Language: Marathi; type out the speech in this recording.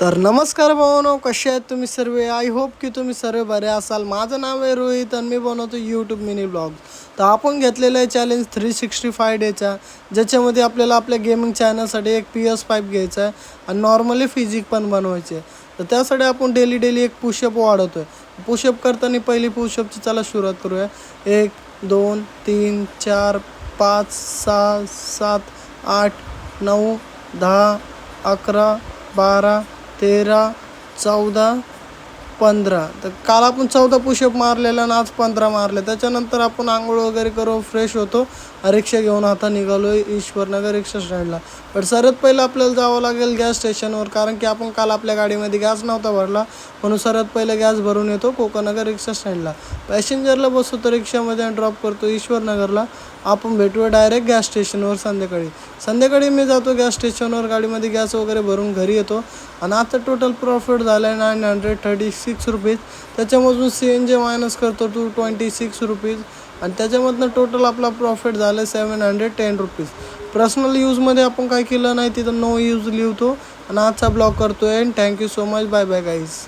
तर नमस्कार भावांनो, कसे आहेत तुम्ही सर्व? आय होप की तुम्ही सर्व बरे असाल. माझं नाव आहे रोहित आणि मी बनवतो यूट्यूब मिनी ब्लॉग. तर आपण घेतलेलं आहे चॅलेंज 365 डेचा, ज्याच्यामध्ये आपल्याला आपल्या गेमिंग चॅनलसाठी एक PS5 घ्यायचा आहे आणि नॉर्मली फिजिक पण बनवायची आहे. तर त्यासाठी आपण डेली एक पुशअप वाढवतो आहे. पुशअप करताना पहिली पुशअपची चला सुरुवात करूया. 1 2 3 4 5 6 7 8 9 10 11 12 13 14 15. तर काल आपण 14 पुशअप मारलेला आणि आज 15 मारले. त्याच्यानंतर आपण आंघोळ वगैरे करून फ्रेश होतो. रिक्षा घेऊन आता निघालो आहे ईश्वरनगर रिक्षा स्टँडला. पण सर्वात पहिलं आपल्याला जावं लागेल गॅस स्टेशनवर, कारण की आपण काल आपल्या गाडीमध्ये गॅस नव्हता भरला, म्हणून सर्वात पहिलं गॅस भरून येतो कोकणनगर रिक्षा स्टँडला. पॅसेंजरला बसवतो रिक्षामध्ये आणि ड्रॉप करतो ईश्वरनगरला. आपण भेटूया डायरेक्ट गॅस स्टेशनवर संध्याकाळी मी जातो गॅस स्टेशनवर, गाडीमध्ये गॅस वगैरे भरून घरी येतो. आणि आता टोटल प्रॉफिट झालं आहे 936 रुपीज. त्याच्यामधून CNG मायनस करतो 226 रुपीज आणि त्याच्यामधनं टोटल आपला प्रॉफिट झालं आहे 710 रुपीज. पर्सनल यूजमध्ये आपण काय केलं नाही, तिथं नो यूज लिहितो आणि आजचा ब्लॉग करतो आहे. Thank you so much. Bye bye guys.